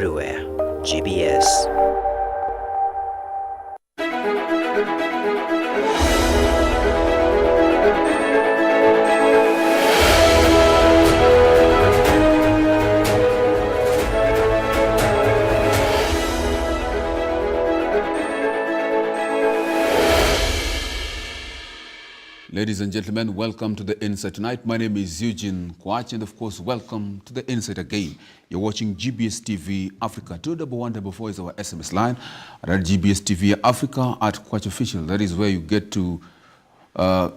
everywhere. GBS. Ladies and gentlemen, welcome to The Insight tonight. My name is Eugene Kwach, and of course, welcome to The Insight again. You're watching GBS TV Africa. 21144 is our SMS line. And at GBS TV Africa at Kwach Official, that is where you get to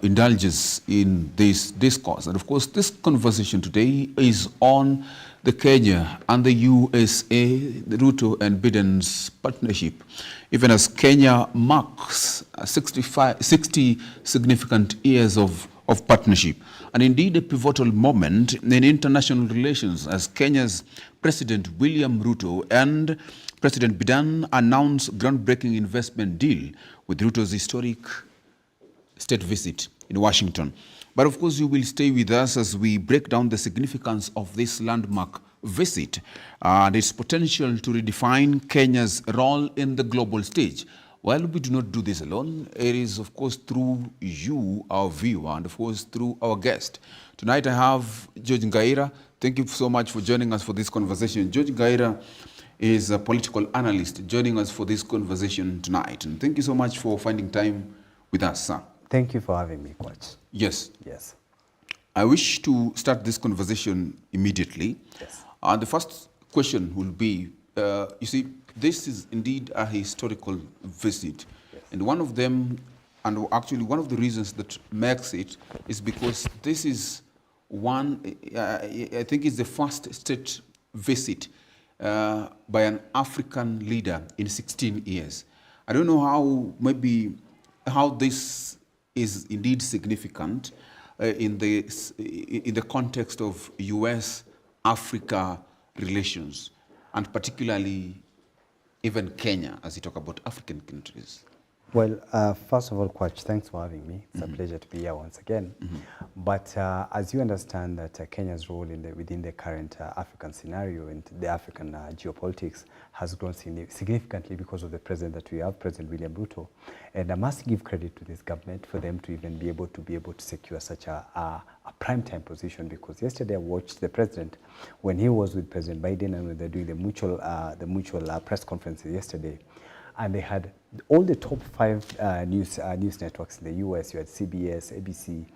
indulge us in this discourse. And of course, this conversation today is on the Kenya and the USA, the Ruto and Biden's partnership. Even as Kenya marks 60 significant years of partnership, and indeed a pivotal moment in international relations as Kenya's President William Ruto and President Biden announced groundbreaking investment deal with Ruto's historic state visit in Washington. But of course, you will stay with us as we break down the significance of this landmark visit and its potential to redefine Kenya's role in the global stage. While we do not do this alone, it is of course through you, our viewer, and of course through our guest. Tonight I have George Ngaira. Thank you so much for joining us for this conversation. George Ngaira is a political analyst joining us for this conversation tonight. And thank you so much for finding time with us, sir. Thank you for having me, Coach. Yes. Yes. I wish to start this conversation immediately. Yes. The first question will be, you see, this is indeed a historical visit. Yes. And one of them, and actually one of the reasons that makes it is because this is one, I think it's the first state visit by an African leader in 16 years. I don't know how this is indeed significant in the context of US-Africa relations, and particularly even Kenya, as you talk about African countries. Well, first of all, Coach, thanks for having me. It's a pleasure to be here once again. But as you understand that Kenya's role within the current African scenario and the African geopolitics has grown significantly because of the president that we have, President William Ruto. And I must give credit to this government for them to even be able to secure such a prime time position, because yesterday I watched the president when he was with President Biden and when they're doing the mutual press conference yesterday. And they had all the top 5 news networks in the US. You had CBS, ABC,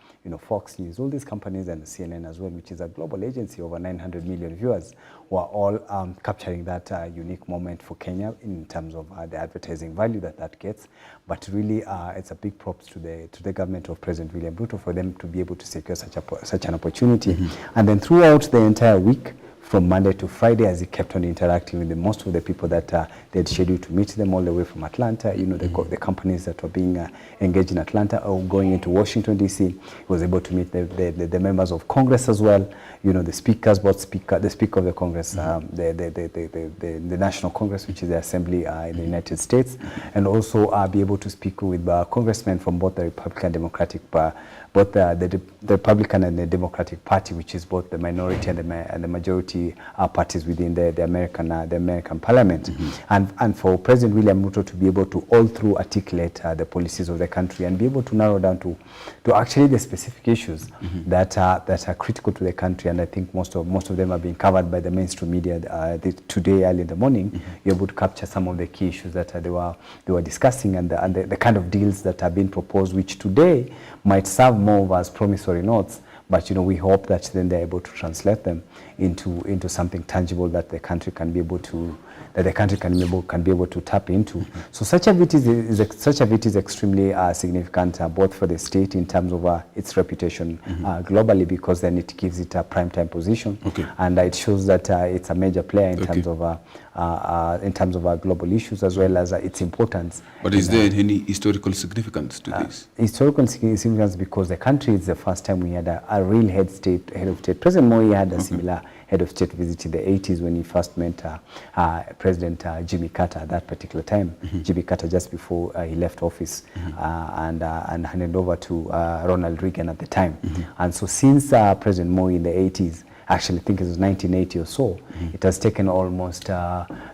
Fox News, all these companies, and CNN as well, which is a global agency, over 900 million viewers, were all capturing that unique moment for Kenya in terms of the advertising value that gets. But really, it's a big props to the government of President William Ruto for them to be able to secure such an opportunity. And then throughout the entire week, from Monday to Friday, as he kept on interacting with most of the people that they had scheduled to meet them all the way from Atlanta, the companies that were being engaged in Atlanta or going into Washington, D.C. He was able to meet the members of Congress as well, the speakers, the Speaker of the Congress, the National Congress, which is the assembly in the United States, and also be able to speak with congressmen from both the Republican and Democratic both the Republican and the Democratic Party, which is both the minority and the majority parties within the American Parliament, and for President William Ruto to be able to all through articulate the policies of the country and be able to narrow down to actually the specific issues that are critical to the country. And I think most of them are being covered by the mainstream media today early in the morning. You're able to capture some of the key issues that they were discussing and the kind of deals that are being proposed, which today might serve more as promissory notes, but we hope that then they're able to translate them into something tangible that the country can be able to tap into. So such a visit is extremely significant both for the state in terms of its reputation globally, because then it gives it a prime time position, and it shows that it's a major player in terms of global issues as well as its importance. But is there any historical significance to this? Historical significance because the country is the first time we had a real head of state. President Moi had a similar head of state visit in the 80s when he first met President Jimmy Carter at that particular time. Jimmy Carter just before he left office and handed over to Ronald Reagan at the time. And so since President Moi in the 80s, actually I think it was 1980 or so. It has taken almost,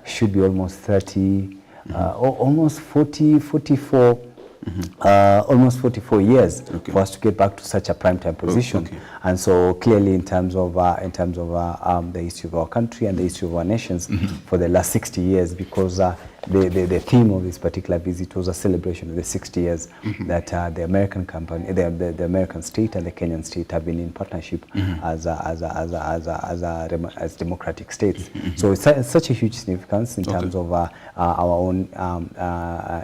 should be almost 30, almost 44 almost 44 years for us to get back to such a prime time position. And so clearly in terms of the history of our country and the history of our nations for the last 60 years, because the theme of this particular visit was a celebration of the 60 years that the American company, the American state and the Kenyan state have been in partnership as democratic states. So it's such a huge significance in terms of our own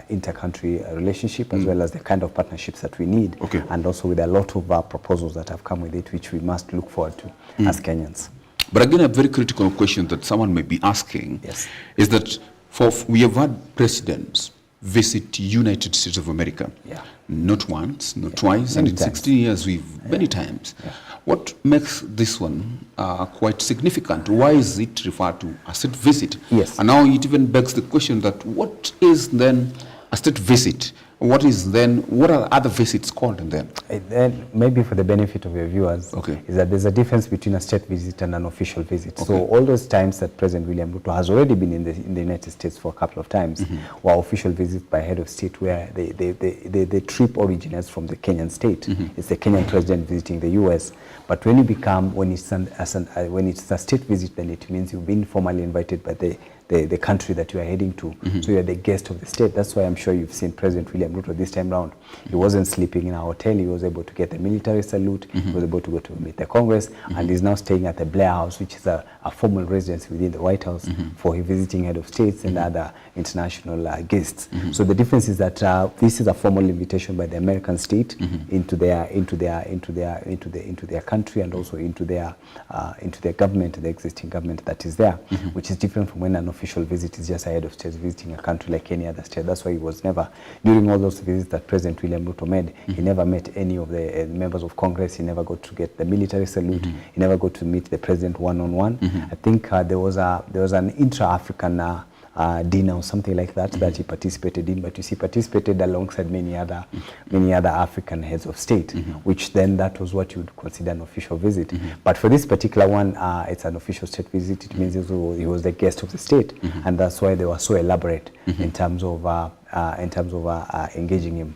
inter-country relationship, as well as the kind of partnerships that we need, and also with a lot of proposals that have come with it, which we must look forward to as Kenyans. But again, a very critical question that someone may be asking is that we have had presidents visit United States of America, not once, not twice, and in 16 years many times. What makes this one quite significant? Why is it referred to a state visit? And now it even begs the question that what is then a state visit? What are other visits called then? Then maybe for the benefit of your viewers, is that there's a difference between a state visit and an official visit. So all those times that President William Ruto has already been in the United States for a couple of times were official visits by head of state, where the trip originates from the Kenyan state. It's the Kenyan president visiting the US. But when it's a state visit, then it means you've been formally invited by the country that you are heading to. So you're the guest of the state. That's why I'm sure you've seen President William Ruto this time round. He wasn't sleeping in a hotel. He was able to get the military salute. He was able to go to meet the Congress, and he's now staying at the Blair House, which is a formal residence within the White House for his visiting head of states and other international guests. So the difference is that this is a formal invitation by the American state into their country, and also into their government, the existing government that is there, which is different from when an official visit is just a head of state visiting a country like any other state. That's why he was never, during all those visits that President William Ruto made, he never met any of the members of Congress. He never got to get the military salute. He never got to meet the president one-on-one. I think there was an intra-African dinner or something like that that he participated in, but you see, participated alongside many other African heads of state, which then that was what you would consider an official visit. But for this particular one, it's an official state visit. It means he was the guest of the state, and that's why they were so elaborate in terms of engaging him,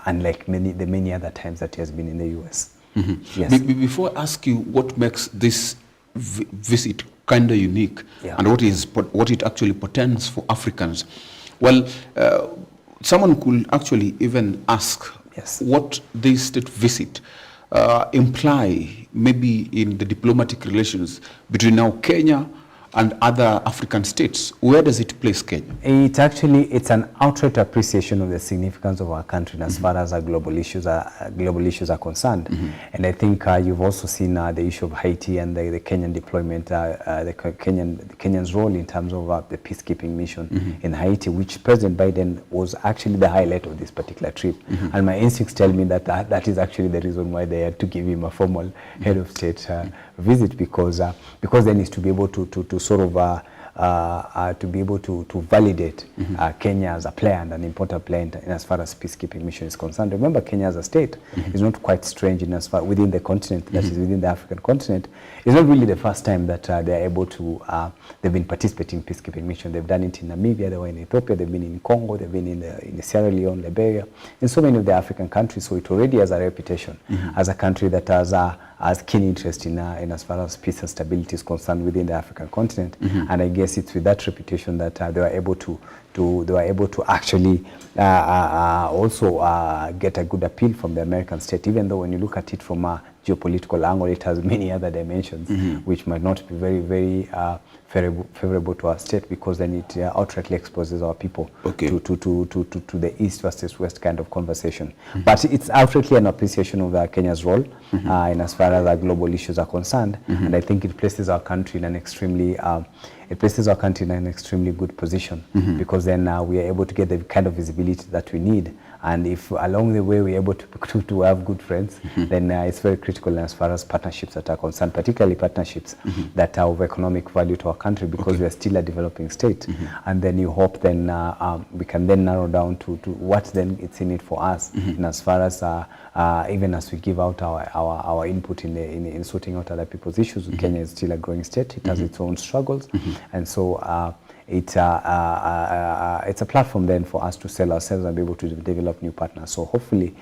unlike the many other times that he has been in the US. Before I ask you what makes this visit kind of unique, and what it actually portends for Africans, well, someone could actually even ask what this state visit imply maybe in the diplomatic relations between now Kenya and other African states. Where does it place Kenya? It's an outright appreciation of the significance of our country as far as our global issues are concerned. And I think you've also seen the issue of Haiti and the Kenyan deployment, the Kenyan's role in terms of the peacekeeping mission in Haiti, which President Biden was actually the highlight of this particular trip. And my instincts tell me that is actually the reason why they had to give him a formal head of state visit, because then is to be able to sort of to be able to validate Kenya as a player and an important player in as far as peacekeeping mission is concerned. Remember, Kenya as a state is not quite strange in as far within the continent, that is within the African continent. It's not really the first time that they're able to, they've been participating in peacekeeping mission. They've done it in Namibia, they were in Ethiopia, they've been in Congo, they've been in Sierra Leone, Liberia, in so many of the African countries. So it already has a reputation as a country that has keen interest in as far as peace and stability is concerned within the African continent. And I guess it's with that reputation that they were able to actually also get a good appeal from the American state, even though when you look at it from a geopolitical angle, it has many other dimensions which might not be very, very favorable to our state, because then it outrightly exposes our people to the east versus west kind of conversation. But it's outrightly an appreciation of Kenya's role in as far as our global issues are concerned, and I think it places our country in an extremely it places our country in an extremely good position, because then we are able to get the kind of visibility that we need. And if along the way we're able to have good friends, then it's very critical as far as partnerships that are concerned, particularly partnerships that are of economic value to our country, because we are still a developing state. And then you hope then we can then narrow down to what then it's in it for us. And as far as even as we give out our input in sorting out other people's issues, Kenya is still a growing state. It has its own struggles. And so it's a platform then for us to sell ourselves and be able to develop new partners. So hopefully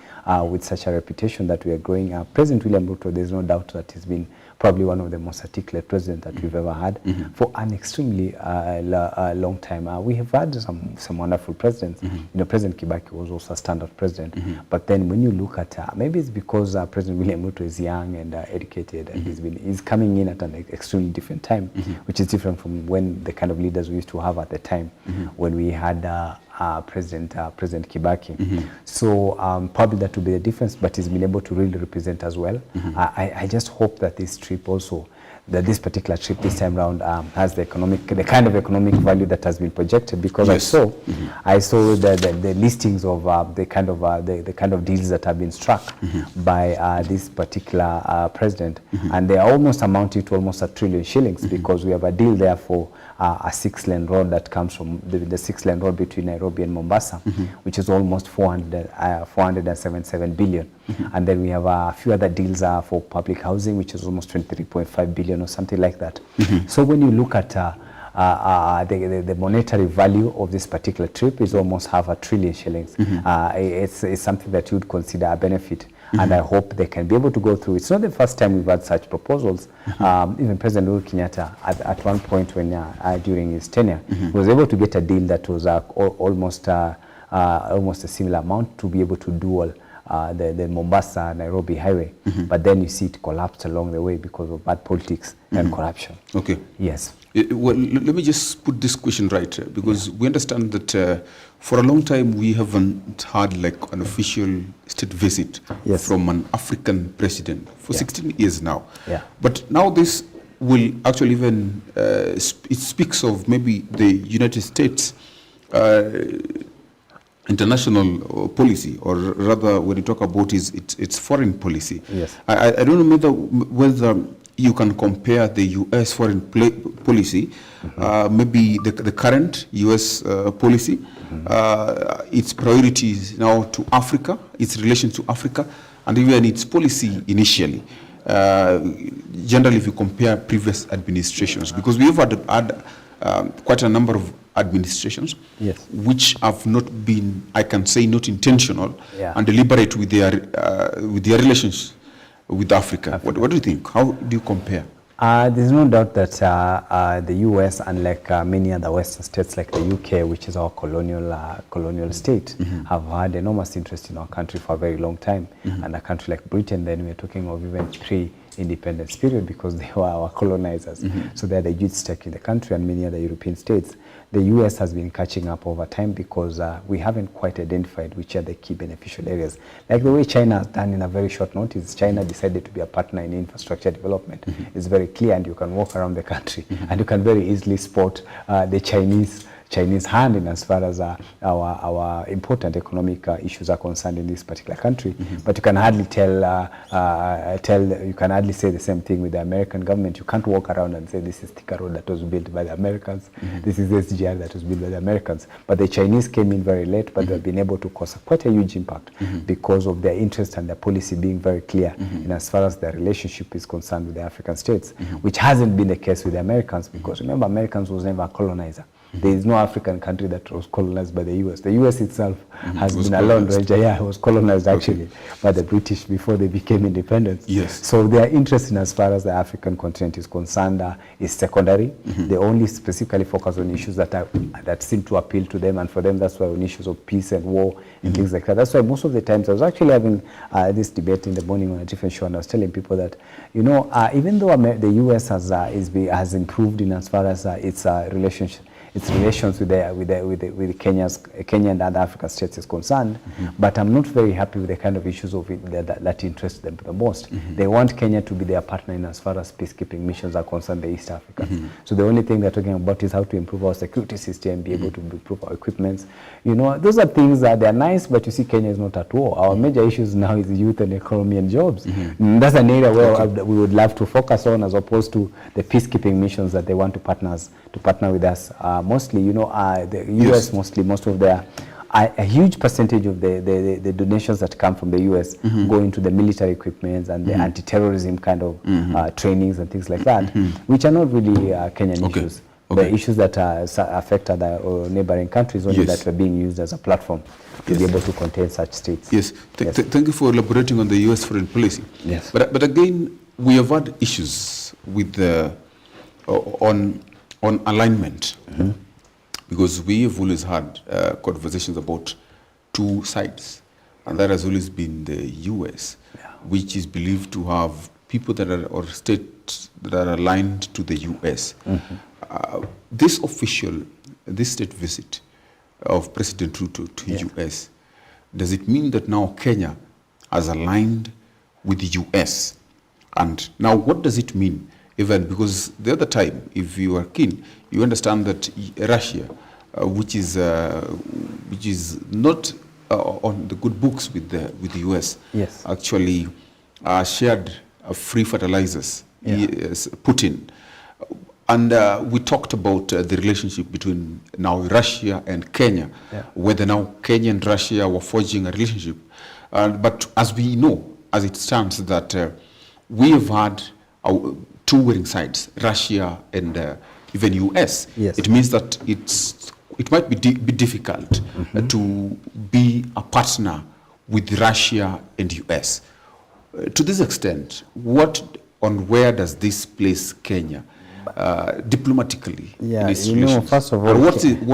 with such a reputation that we are growing, President William Ruto, there's no doubt that he's been probably one of the most articulate presidents that we've ever had for an extremely long time. We have had some wonderful presidents. You know, President Kibaki was also a standout president. But then when you look at, maybe it's because President William Ruto is young and educated, and he's coming in at an extremely different time, which is different from when the kind of leaders we used to have at the time when we had President Kibaki. So probably that will be the difference, but he's been able to really represent as well. I just hope that this trip also, that this particular trip this time around has the kind of economic value that has been projected, because I saw the listings of the kind of deals that have been struck by this particular president, and they are almost amounting to almost $1 trillion, because we have a deal there for a 6-lane road that comes from the 6-lane road between Nairobi and Mombasa, which is almost 477 billion. And then we have a few other deals for public housing, which is almost 23.5 billion or something like that. So when you look at the monetary value of this particular trip is almost $500 billion. It's something that you would consider a benefit. And I hope they can be able to go through. It's not the first time we've had such proposals. Even President Uhuru Kenyatta, at one point when during his tenure, was able to get a deal that was almost a similar amount to be able to dual the Mombasa-Nairobi highway. But then you see it collapsed along the way because of bad politics and corruption. Okay. Yes. Well, let me just put this question right, because we understand that for a long time we haven't had like an official state visit from an African president for 16 years now. But now this will actually even, it speaks of maybe the United States international policy, or rather when you talk about its foreign policy. I don't know whether you can compare the U.S. foreign policy, maybe the current U.S. policy, its priorities now to Africa, its relation to Africa, and even its policy initially. Generally, if you compare previous administrations, because we have had quite a number of administrations which have not been, I can say, not intentional and deliberate with their relations with Africa. What do you think? How do you compare? There's no doubt that the U.S., unlike many other Western states like the U.K., which is our colonial state, have had enormous interest in our country for a very long time. And a country like Britain, then we're talking of even pre-independence period, because they were our colonizers. So they had a huge stake in the country, and many other European states. The U.S. has been catching up over time, because we haven't quite identified which are the key beneficial areas. Like the way China has done in a very short notice. China decided to be a partner in infrastructure development. It's very clear, and you can walk around the country and you can very easily spot the Chinese hand in as far as our important economic issues are concerned in this particular country. But you can hardly you can hardly say the same thing with the American government. You can't walk around and say this is Thika Road that was built by the Americans, this is SGR that was built by the Americans. But the Chinese came in very late, but they've been able to cause quite a huge impact because of their interest and their policy being very clear in as far as their relationship is concerned with the African states, which hasn't been the case with the Americans, because remember, Americans was never a colonizer. There is no African country that was colonized by the U.S. The U.S. itself has been a lone ranger. Yeah, it was colonized actually by the British before they became independent. So their interest in as far as the African continent is concerned is secondary. They only specifically focus on issues that seem to appeal to them, and for them that's why on issues of peace and war and things like that. That's why most of the times I was actually having this debate in the morning on a different show, and I was telling people that, you know, even though the U.S. has improved in as far as its its relations with Kenya and other African states is concerned. But I'm not very happy with the kind of issues of it that interest them the most. They want Kenya to be their partner in as far as peacekeeping missions are concerned, the East Africans. So the only thing they're talking about is how to improve our security system, be able to improve our equipments. You know, those are things that they're nice, but you see Kenya is not at war. Our major issues now is youth and economy and jobs. That's an area where we would love to focus on, as opposed to the peacekeeping missions that they want to partner with us. Mostly, you know, the US, most of their a huge percentage of the donations that come from the US go into the military equipment and the anti-terrorism kind of trainings and things like that, which are not really Kenyan issues. The issues that affect other neighboring countries, only that were being used as a platform to be able to contain such states. Yes. Thank you for elaborating on the US foreign policy. Yes. But again, we have had issues with the on alignment, because we have always had conversations about two sides, and that has always been the US, which is believed to have people that are, or states that are aligned to the US. This state visit of President Ruto to US, does it mean that now Kenya has aligned with the US? And now what does it mean? Even because the other time, if you are keen, you understand that Russia, which is not on the good books with the US, actually shared free fertilizers, Putin. And we talked about the relationship between now Russia and Kenya, whether now Kenya and Russia were forging a relationship. But as we know, as it stands, that we have had two warring sides, Russia and even US. It means that it might be difficult to be a partner with Russia and US. To this extent, where does this place Kenya diplomatically in its relations? First of all,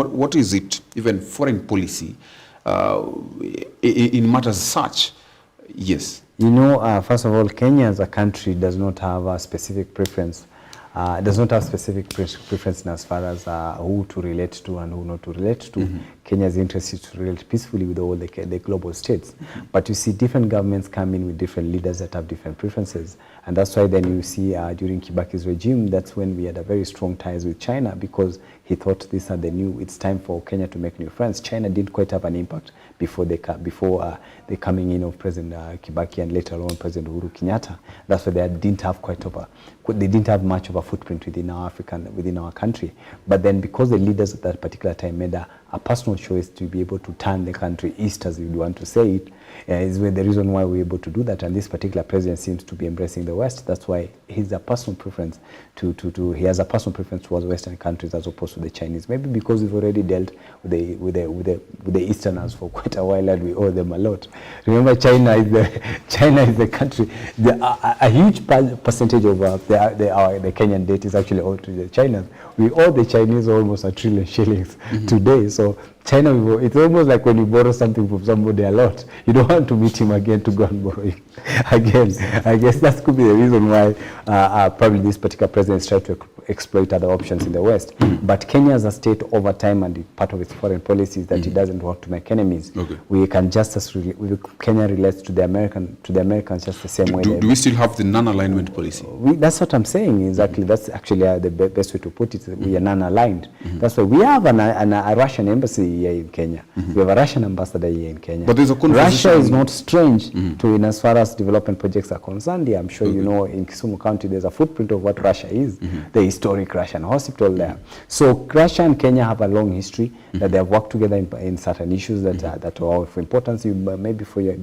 what is it, even foreign policy, in matters such? Yes. First of all, Kenya as a country does not have a specific preference. Does not have specific preference as far as who to relate to and who not to relate to. Kenya's interest is to relate peacefully with all the global states. But you see different governments come in with different leaders that have different preferences. And that's why then you see during Kibaki's regime, that's when we had a very strong ties with China, because he thought it's time for Kenya to make new friends. China didn't quite have an impact before the coming in of President Kibaki and later on President Uhuru Kenyatta. That's why they didn't have much of a footprint within our country. But then because the leaders at that particular time made a personal choice to be able to turn the country east, as you want to say it, is the reason why we're able to do that. And this particular president seems to be embracing the West. That's why he has a personal preference towards Western countries as opposed to the Chinese. Maybe because we've already dealt with the Easterners for quite a while and we owe them a lot. Remember, China is the country. A huge percentage of the Kenyan debt is actually owed to the Chinese. We owe the Chinese almost $1 trillion today. So China, it's almost like when you borrow something from somebody a lot, you don't want to meet him again to go and borrow it again. I guess that could be the reason why probably this particular president is trying to exploit other options in the West. But Kenya as a state over time, and part of its foreign policy is that it doesn't want to make enemies. We can Kenya relates to the Americans just the same way. Do we still have the non-alignment policy? That's what I'm saying, exactly. That's actually the best way to put it. We are non-aligned. That's why we have a Russian embassy here in Kenya. We have a Russian ambassador here in Kenya. But there's a Russia is not strange to, in as far as development projects are concerned. I'm sure you know in Kisumu County there's a footprint of what Russia is, the historic Russian hospital there. So Russia and Kenya have a long history that they have worked together in certain issues that are of importance, maybe for your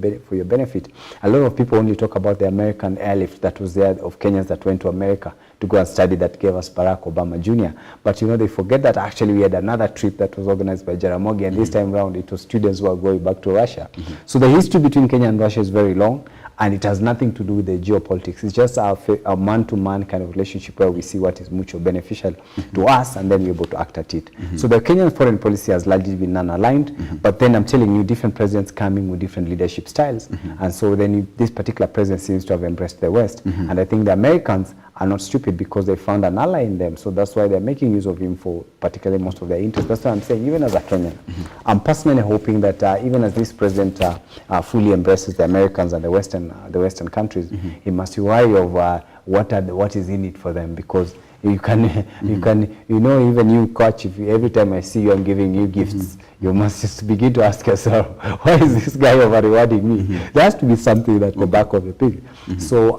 benefit. A lot of people only talk about the American airlift that was there of Kenyans that went to America to go and study, that gave us Barack Obama Jr. But they forget that actually we had another trip that was organized by Jaramogi, and this time around it was students who are going back to Russia. So the history between Kenya and Russia is very long, and it has nothing to do with the geopolitics. It's just a man-to-man kind of relationship where we see what is mutually beneficial to us, and then we're able to act at it. So the Kenyan foreign policy has largely been non-aligned, but then I'm telling you, different presidents coming with different leadership styles, and so then this particular president seems to have embraced the West, and I think the Americans are not stupid because they found an ally in them. So that's why they're making use of him for particularly most of their interests. That's what I'm saying, even as a Kenyan. I'm personally hoping that even as this president fully embraces the Americans and the Western countries, he must be wary of what is in it for them, because you can, even you, coach, if every time I see you, I'm giving you gifts, you must just begin to ask yourself, why is this guy over rewarding me? There has to be something at the back of the thing. So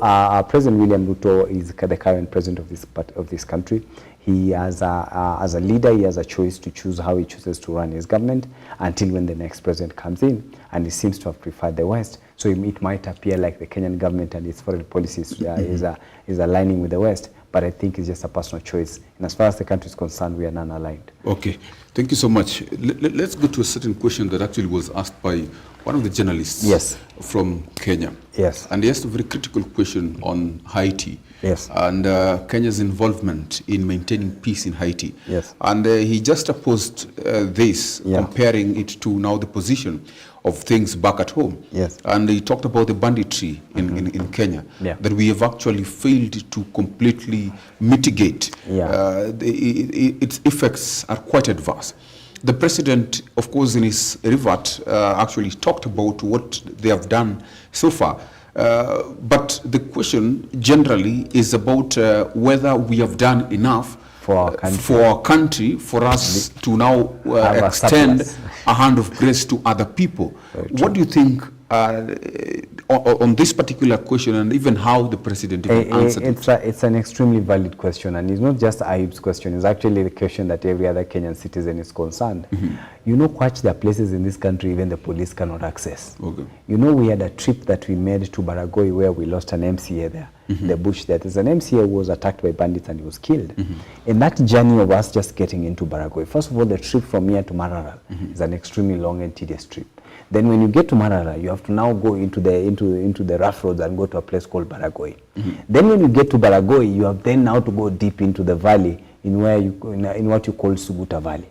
President William Ruto is the current president of this country. He as a leader, he has a choice to choose how he chooses to run his government until when the next president comes in, and he seems to have preferred the West. So it might appear like the Kenyan government and its foreign policies is aligning with the West, but I think it's just a personal choice. And as far as the country is concerned, we are non-aligned. Okay, thank you so much. Let's go to a certain question that actually was asked by one of the journalists from Kenya. Yes. And he asked a very critical question on Haiti. Yes. And Kenya's involvement in maintaining peace in Haiti. Yes. And he just opposed this, comparing it to now the position of things back at home. Yes. And he talked about the banditry in Kenya, that we have actually failed to completely mitigate. Its effects are quite adverse. The president, of course, in his revert, actually talked about what they have done so far. But the question generally is about whether we have done enough for our country, for us to now extend a hand of grace to other people. What do you think on this particular question, and even how the president answered it? It's an extremely valid question, and it's not just Ayub's question. It's actually the question that every other Kenyan citizen is concerned. You know, Kwach, there are places in this country even the police cannot access. Okay. You know, we had a trip that we made to Baragoi where we lost an MCA there, the bush there. There's an MCA who was attacked by bandits and he was killed. In that journey of us just getting into Baragoi, first of all, the trip from here to Maralal is an extremely long and tedious trip. Then when you get to Maralal, you have to now go into the rough roads and go to a place called Baragoi. Then when you get to Baragoi, you have then now to go deep into the valley in what you call Suguta Valley.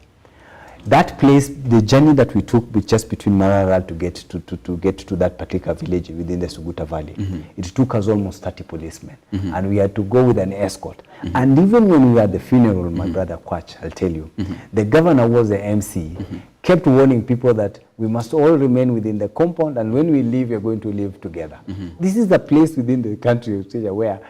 That place, the journey that we took just between Maralal to get to that particular village within the Suguta Valley, it took us almost 30 policemen, and we had to go with an escort. And even when we were at the funeral, my brother Kwach, I'll tell you, the governor was the MC, kept warning people that we must all remain within the compound, and when we leave, we're going to live together. This is the place within the country where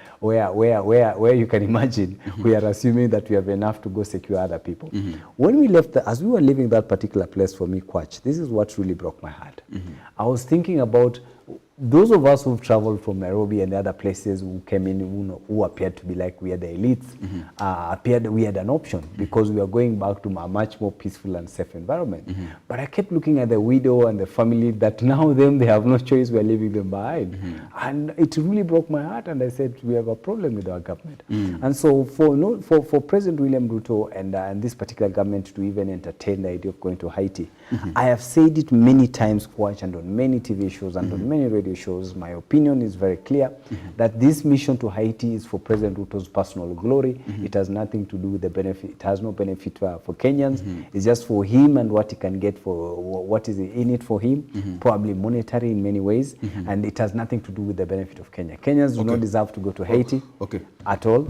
you can imagine we are assuming that we have enough to go secure other people. When we left, as we were leaving that particular place for me, Kwach, this is what really broke my heart. I was thinking about those of us who've traveled from Nairobi and other places who came in, who appeared to be like we are the elites, appeared we had an option because we are going back to a much more peaceful and safe environment. But I kept looking at the widow and the family that now they have no choice, we're leaving them behind. And it really broke my heart, and I said, we have a problem with our government. And so for President William Ruto and this particular government to even entertain the idea of going to Haiti, I have said it many times, Kwach, and on many TV shows and on many radio shows, my opinion is very clear that this mission to Haiti is for President Ruto's personal glory. It has nothing to do with the benefit. It has no benefit for Kenyans. It's just for him and what he can get for what is in it for him, probably monetary in many ways, and it has nothing to do with the benefit of Kenya. Kenyans do not deserve to go to Haiti at all.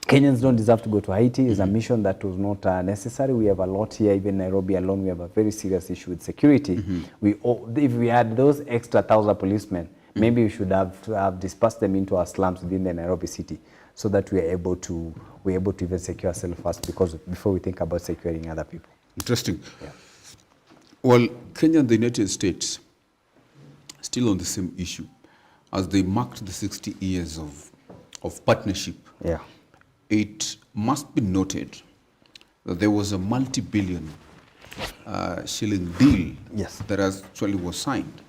Kenyans don't deserve to go to Haiti. It's a mission that was not necessary. We have a lot here, even Nairobi alone, we have a very serious issue with security. If we had those extra 1,000 policemen, maybe we should have dispersed them into our slums within the Nairobi city so that we are able to even secure ourselves first, because before we think about securing other people. Interesting. Well, Kenya and the United States still on the same issue as they marked the 60 years of partnership. It must be noted that there was a multi-billion shilling deal that actually was signed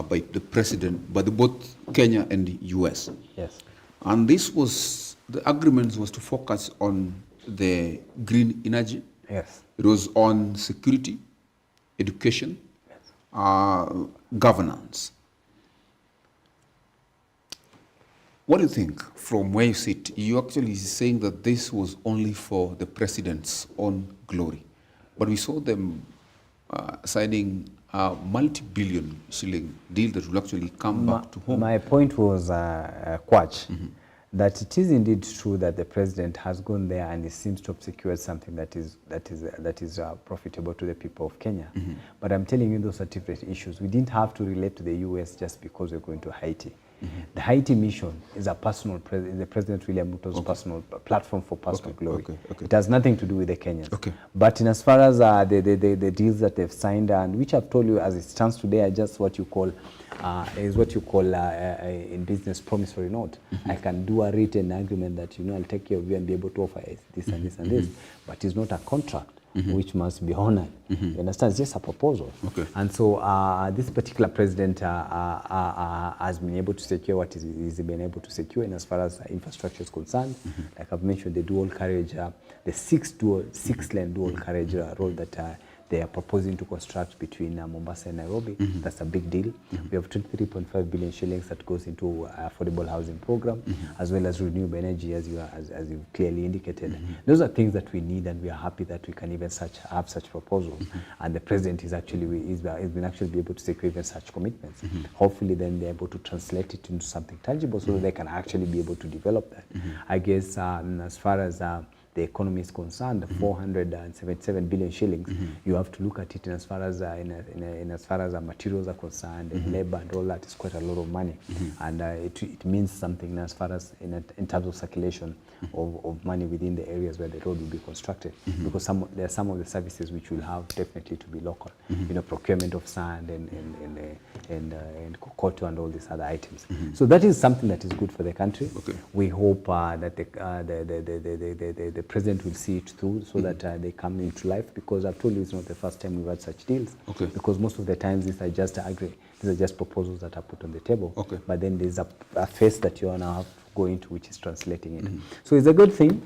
by the president, by both Kenya and the US. And this was, the agreement was to focus on the green energy. It was on security, education, governance. What do you think from where you sit? You actually saying that this was only for the president's own glory, but we saw them signing a multi-billion shilling deal that will actually come back to home. My point was, Kwach, that it is indeed true that the president has gone there and he seems to have secured something that is profitable to the people of Kenya. But I'm telling you, those are different issues. We didn't have to relate to the US just because we're going to Haiti. The Haiti mission is a personal, the President William Ruto's personal platform for personal glory. It has nothing to do with the Kenyans. But in as far as the deals that they've signed, and which I've told you as it stands today, are just what you call in business promissory note. I can do a written agreement that, you know, I'll take care of you and be able to offer this and this and this, but it's not a contract. Which must be honored. You understand? It's just a proposal. And so this particular president has been able to secure what he's been able to secure, and as far as infrastructure is concerned, like I've mentioned, the dual carriage, the six-lane dual carriage road that they are proposing to construct between Mombasa and Nairobi. That's a big deal. We have 23.5 billion shillings that goes into affordable housing program, as well as renewable energy, as you clearly indicated. Those are things that we need, and we are happy that we can even have such proposals. And the president is been actually able to secure even such commitments. Hopefully, then they're able to translate it into something tangible, so that they can actually be able to develop that. I guess as far as the economy is concerned, 477 billion shillings, you have to look at it in as far as as far as materials are concerned, and labor and all that is quite a lot of money, and it means something as far as in terms of circulation of money within the areas where the road will be constructed, because there are some of the services which will have definitely to be local, you know, procurement of sand and kokoto and all these other items. So that is something that is good for the country. We hope that the president will see it through, so that they come into life, because I've told you it's not the first time we've had such deals, because most of the times these are just proposals that are put on the table, but then there's a phase that you now have to go into, which is translating it. So it's a good thing,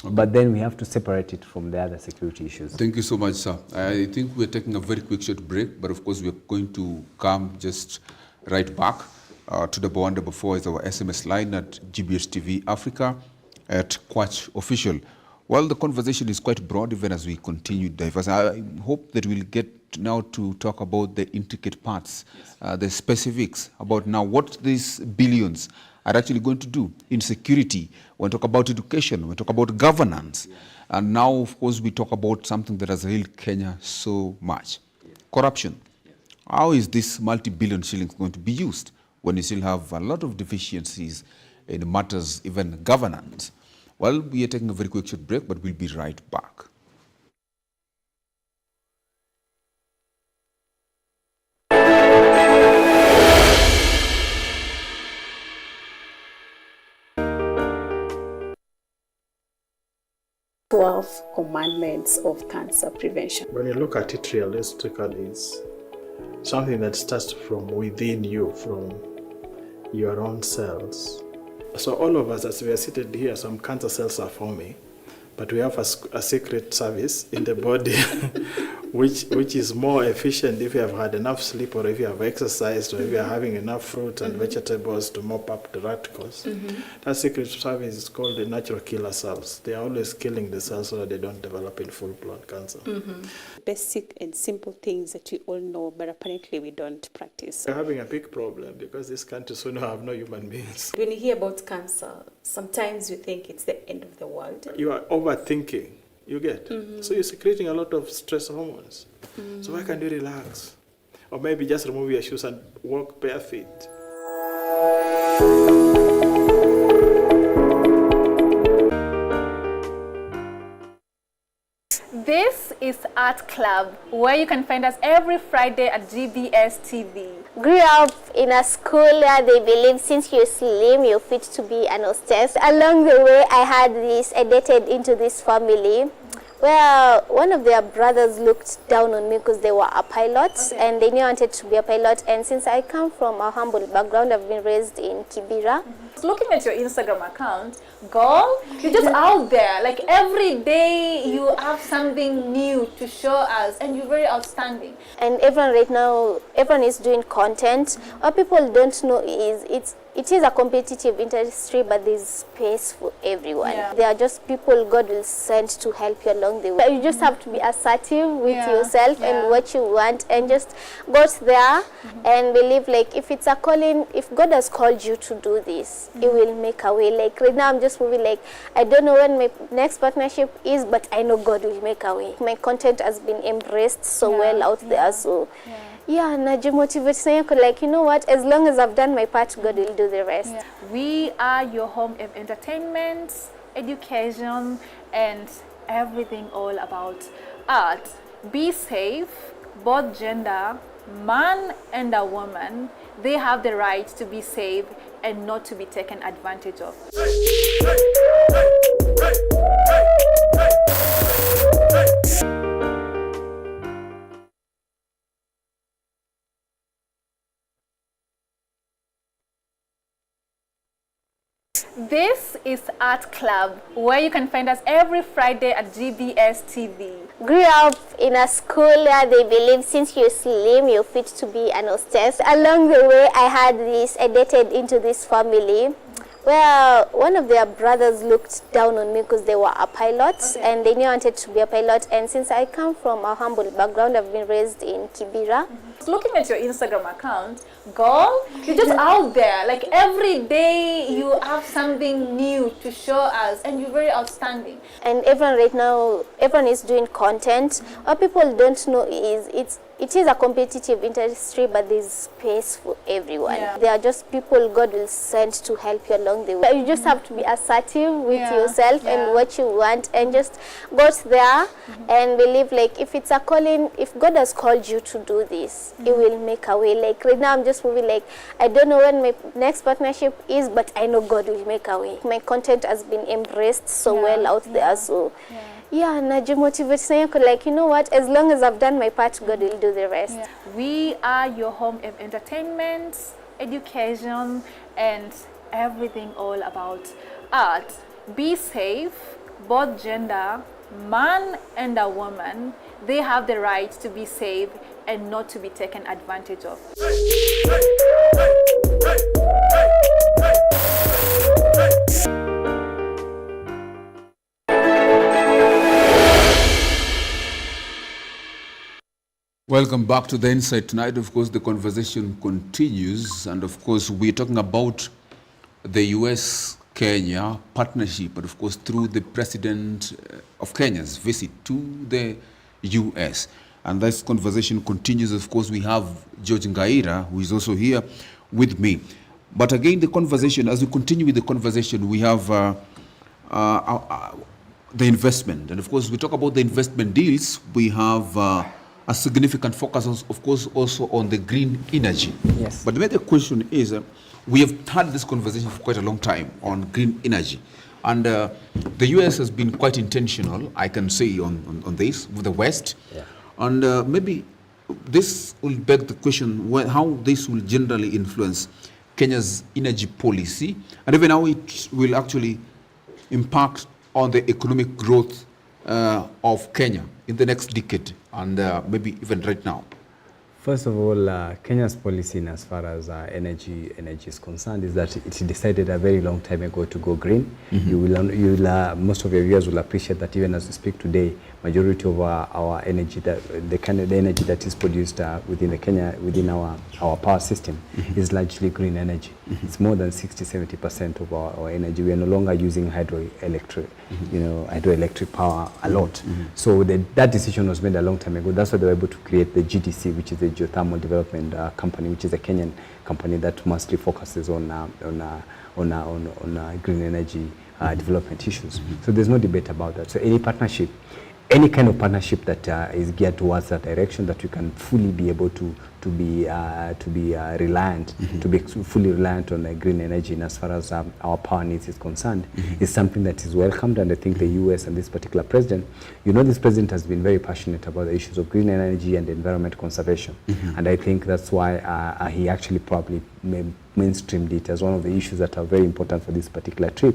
but then we have to separate it from the other security issues. Thank you so much, sir. I think we're taking a very quick short break, but of course we're going to come just right back. To the number 4 is our SMS line at GBS TV Africa at Quach Official. Well, the conversation is quite broad even as we continue diverse. I hope that we'll get now to talk about the intricate parts, the specifics about now what these billions are actually going to do in security. When we talk about education, when we talk about governance, and now, of course, we talk about something that has ailed Kenya so much, corruption. How is this multi-billion shillings going to be used when you still have a lot of deficiencies in matters, even governance? Well, we are taking a very quick short break, but we'll be right back. Commandments of cancer prevention. When you look at it realistically, it's something that starts from within you, from your own cells. So all of us, as we are seated here, some cancer cells are forming, but we have a secret service in the body which is more efficient if you have had enough sleep, or if you have exercised, or if you are having enough fruit and vegetables to mop up the radicals. That secret service is called the natural killer cells. They are always killing the cells so that they don't develop in full-blown cancer. Basic and simple things that we all know, but apparently we don't practice. We're having a big problem because this country soon have no human beings. When you hear about cancer, sometimes you think it's the end of the world. You are overthinking, you get? So you're secreting a lot of stress hormones. So why can't you relax? Or maybe just remove your shoes and walk bare feet. This is Art Club, where you can find us every Friday at GBS TV. Grew up in a school where they believe since you're slim, you're fit to be an hostess. Along the way, I dated into this family where one of their brothers looked down on me because they were a pilot, and they knew I wanted to be a pilot. And since I come from a humble background, I've been raised in Kibera. Looking at your Instagram account, girl, you're just out there. Like every day you have something new to show us, and you're very outstanding. And everyone right now, everyone is doing content. What people don't know is it is a competitive industry, but there's space for everyone. Yeah. There are just people God will send to help you along the way. You just have to be assertive with yourself and what you want, and just go out there and believe, like, if it's a calling, if God has called you to do this, He will make a way. Like right now, I'm just moving, like, I don't know when my next partnership is, but I know God will make a way. My content has been embraced so well out there, so najimotivate, like, you know what, as long as I've done my part, God will do the rest. We are your home of entertainment, education, and everything all about art. Be safe, both gender, man and a woman, they have the right to be safe and not to be taken advantage of. This is Art Club, where you can find us every Friday at GBS TV. Grew up in a school where they believe since you're slim, you're fit to be an hostess. Along the way, I dated into this family where one of their brothers looked down on me because they were a pilot, and they knew I wanted to be a pilot. And since I come from a humble background, I've been raised in Kibera. Looking at your Instagram account, girl, you're just out there. Like every day you have something new to show us, and you're very outstanding. And everyone right now, everyone is doing content. What people don't know is it is a competitive industry, but there's space for everyone. There are just people God will send to help you along the way. You just have to be assertive with yourself and what you want, and just go out there and believe, like, if it's a calling, if God has called you to do this, He will make a way. Like right now, I'm just moving, like, I don't know when my next partnership is, but I know God will make a way. My content has been embraced so well out there, so najimotivate, like, you know what, as long as I've done my part, God will do the rest. We are your home of entertainment, education, and everything all about art. Be safe, both gender, man and a woman, they have the right to be safe and not to be taken advantage of. Welcome back to The Insight tonight. Of course, the conversation continues, and of course, we're talking about the US-Kenya partnership, but of course, through the President of Kenya's visit to the US. And this conversation continues. Of course, we have George Ngaira, who is also here with me. But again, the conversation, as we continue with the conversation, we have the investment. And of course, we talk about the investment deals. We have a significant focus, of course, also on the green energy. Yes. But the major question is, we have had this conversation for quite a long time on green energy. And the US has been quite intentional, I can say, on this with the West. Yeah. And maybe this will beg the question, how this will generally influence Kenya's energy policy, and even how it will actually impact on the economic growth of Kenya in the next decade, and maybe even right now. First of all, Kenya's policy in as far as energy is concerned is that it decided a very long time ago to go green. Most of your viewers will appreciate that even as we speak today, majority of our energy, the kind of energy that is produced within our power system is largely green energy. It's more than 60-70% of our energy. We are no longer using hydroelectric power a lot. So that decision was made a long time ago. That's why they were able to create the GDC, which is the Geothermal Development Company, which is a Kenyan company that mostly focuses on green energy development issues. So there's no debate about that. So any kind of partnership that is geared towards that direction, that we can fully be able to be reliant, to be fully reliant on green energy, and as far as our power needs is concerned, is something that is welcomed. And I think the US and this particular president, this president has been very passionate about the issues of green energy and environment conservation, and I think that's why he actually probably mainstreamed it as one of the issues that are very important for this particular trip,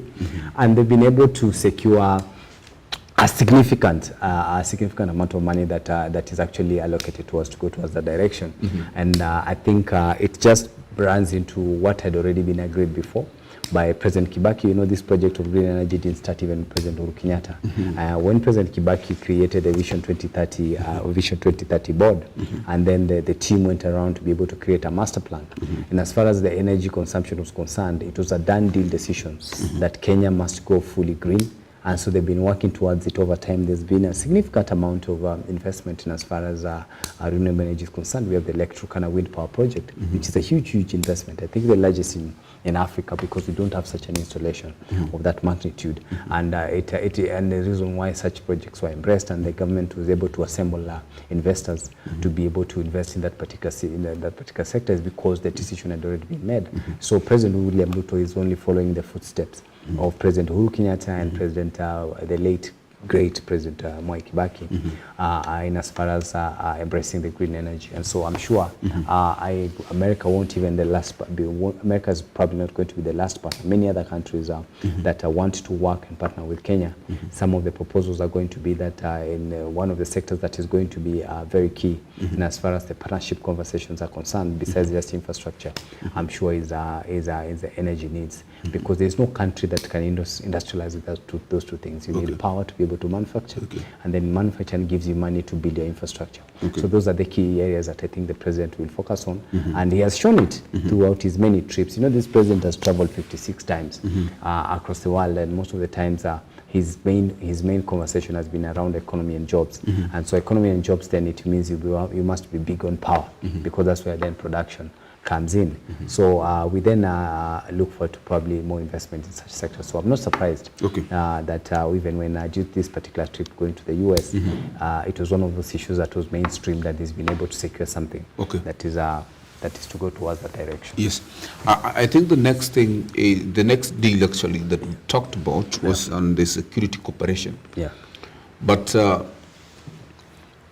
and they've been able to secure a significant amount of money that is actually allocated to us to go towards that direction. And I think it just runs into what had already been agreed before by President Kibaki. You know, this project of green energy didn't start even President Uhuru Kenyatta. When President Kibaki created a Vision 2030 board, and then the team went around to be able to create a master plan. And as far as the energy consumption was concerned, it was a done deal decision that Kenya must go fully green. And so they've been working towards it over time. There's been a significant amount of investment in as far as renewable energy is concerned. We have the Lake Turkana wind power project, which is a huge, huge investment. I think the largest in Africa, because we don't have such an installation of that magnitude. And and the reason why such projects were embraced and the government was able to assemble investors to be able to invest in that particular sector is because the decision had already been made. So President William Ruto is only following the footsteps of President Uhuru Kenyatta and President the late great President Mwai Kibaki in as far as embracing the green energy. And so I'm sure America won't even America is probably not going to be the last partner. Many other countries that want to work and partner with Kenya. Some of the proposals are going to be that in one of the sectors that is going to be very key and as far as the partnership conversations are concerned, besides just infrastructure, I'm sure is the energy needs, because there's no country that can industrialize those two things. You need power to be able to manufacture, and then manufacturing gives you money to build your infrastructure. So those are the key areas that I think the president will focus on, and he has shown it throughout his many trips. You know, this president has traveled 56 times across the world, and most of the times his main conversation has been around economy and jobs. And so economy and jobs, then it means you must be big on power, because that's where then production comes in. So we then look forward to probably more investment in such sectors. So I'm not surprised that even when I did this particular trip going to the US, it was one of those issues that was mainstream, that he's been able to secure something that is to go towards that direction. Yes. I think the next thing, the next deal actually that we talked about was on the security cooperation. Yeah. But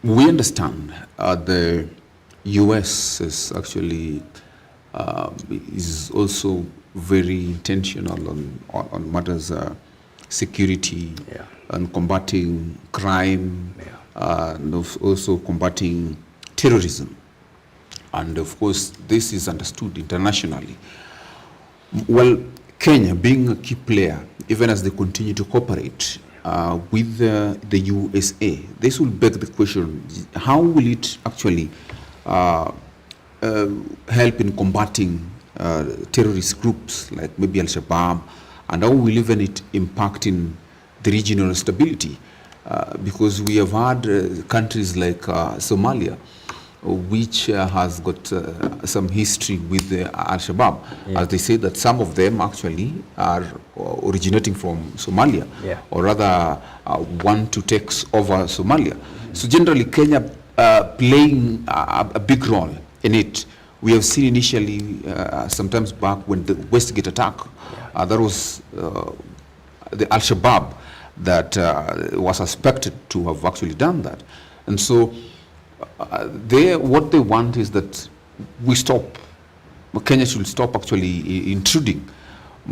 we understand the US is actually is also very intentional on matters security and combating crime, and also combating terrorism. And of course, this is understood internationally. Well, Kenya being a key player, even as they continue to cooperate with the USA, this will beg the question, how will it actually help in combating terrorist groups like maybe Al-Shabaab, and how will even it impact in the regional stability? Because we have had countries like Somalia, which has got some history with Al-Shabaab, as they say that some of them actually are originating from Somalia, or rather want to take over Somalia. So generally Kenya playing a big role in it. We have seen initially, sometimes back when the Westgate attack, that was the Al-Shabaab that was suspected to have actually done that. And so what they want is that we stop, Kenya should stop actually intruding.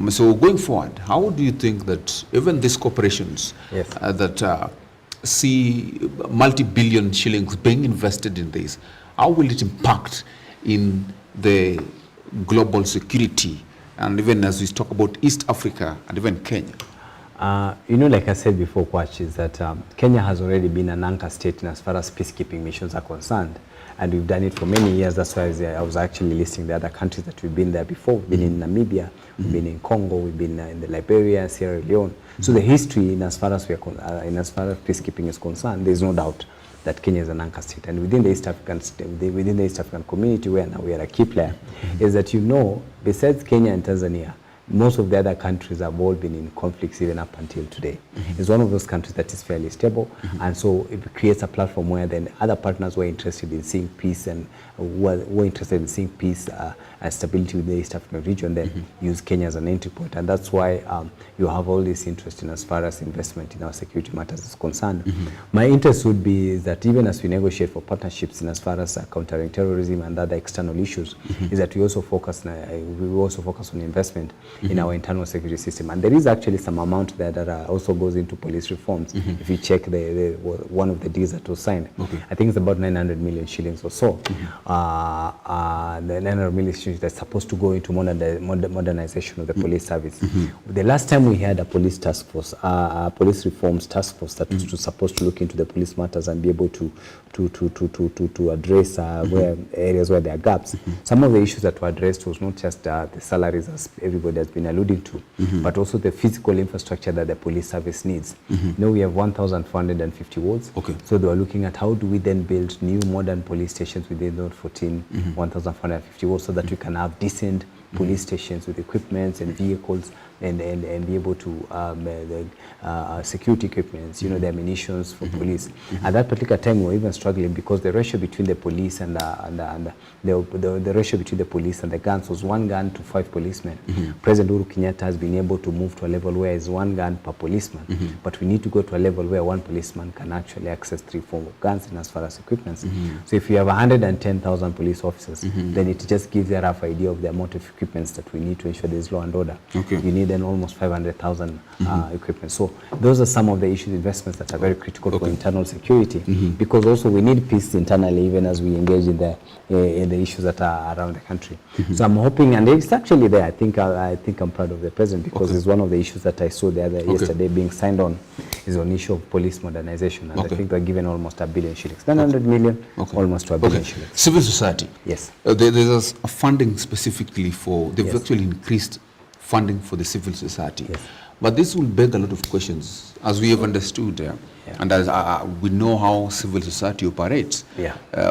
So going forward, how do you think that even these corporations that see multi-billion shillings being invested in this, how will it impact in the global security, and even as we talk about East Africa and even Kenya? You know, like I said before, Kwach, is that Kenya has already been an anchor state in as far as peacekeeping missions are concerned. And we've done it for many years. That's why I was actually listing the other countries that we've been there before. We've been in Namibia, we've been in Congo, we've been in the Liberia, Sierra Leone. So the history, in as far as peacekeeping is concerned, there's no doubt that Kenya is an anchor state. And within the East African community, where now we are a key player, is that, you know, besides Kenya and Tanzania, most of the other countries have all been in conflicts even up until today. It's one of those countries that is fairly stable, and so it creates a platform where then other partners who are interested in seeing peace and who are interested in seeing peace and stability within the East African region then use Kenya as an entry point. And that's why you have all this interest in as far as investment in our security matters is concerned. My interest would be is that even as we negotiate for partnerships in as far as countering terrorism and other external issues, is that we also focus on investment in our internal security system. And there is actually some amount there that also goes into police reforms. If you check one of the deals that was signed, I think it's about 900 million shillings or so. The 900 million shillings that's supposed to go into modernization of the police service. The last time we had a police task force, a police reforms task force that was supposed to look into the police matters and be able to address where areas where there are gaps. Some of the issues that were addressed was not just the salaries, as everybody has been alluding to, but also the physical infrastructure that the police service needs. You know, we have 1,450 wards. So they were looking at how do we then build new modern police stations within those 1,450 wards so that we can have decent police stations with equipment and vehicles and be able to security equipments, you know, the ammunitions for police. At that particular time, we were even struggling because the ratio between the police and the ratio between the police and the guns was 1 gun to 5 policemen. President Uhuru Kenyatta has been able to move to a level where it's 1 gun per policeman, but we need to go to a level where 1 policeman can actually access 3 forms of guns and as far as equipment. So if you have 110,000 police officers, then it just gives you a rough idea of the amount of equipments that we need to ensure there is law and order. You need then almost 500,000 equipment. So those are some of the issues, investments that are very critical for internal security, because also we need peace internally even as we engage in the issues that are around the country. So I'm hoping, and it's actually there, I think I'm proud of the president because it's one of the issues that I saw yesterday being signed on is on issue of police modernization, and I think they're given almost 1 billion shillings, 900 million, almost to 1 billion shillings. Civil society. Yes. There's a funding specifically for, they've actually increased funding for the civil society. But this will beg a lot of questions, as we have understood, and as we know how civil society operates.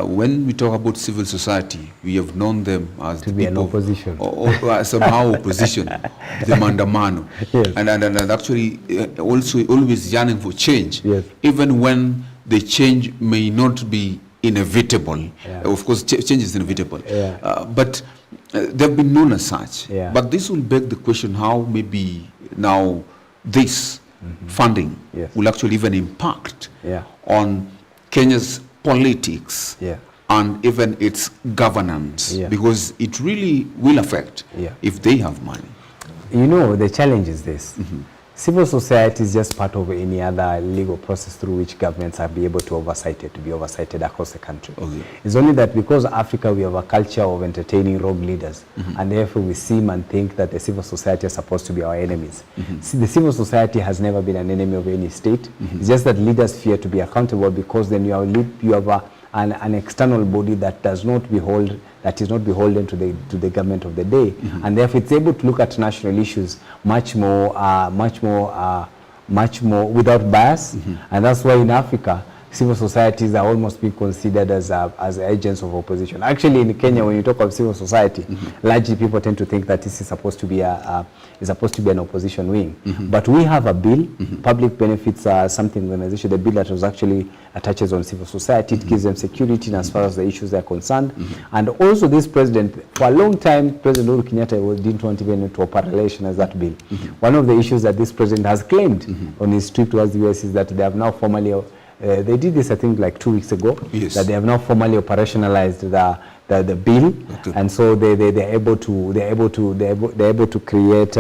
When we talk about civil society, we have known them as to the be people, an opposition, or somehow opposition, the mandamano, and actually also always yearning for change, even when the change may not be inevitable. Of course, change is inevitable, but they've been known as such. But this will beg the question how maybe now this funding will actually even impact on Kenya's politics and even its governance, because it really will affect if they have money. You know, the challenge is this. Civil society is just part of any other legal process through which governments are be able to be oversighted across the country. It's only that because Africa we have a culture of entertaining rogue leaders, and therefore we seem and think that the civil society is supposed to be our enemies. See, the civil society has never been an enemy of any state. It's just that leaders fear to be accountable because then you have an external body that is not beholden to the government of the day, and therefore it's able to look at national issues much more without bias, and that's why in Africa civil societies are almost being considered as agents of opposition. Actually, in Kenya, when you talk of civil society, largely people tend to think that this is supposed to be an opposition wing. But we have a bill, public benefits are something organization. The bill that was actually touches on civil society. It gives them security as far as the issues are concerned. And also, this president, for a long time, President Uhuru Kenyatta didn't want even to operationalize that bill. One of the issues that this president has claimed on his trip towards the US is that they have now formally. They did this, I think, like 2 weeks ago. That they have now formally operationalized the bill, and so they're able to create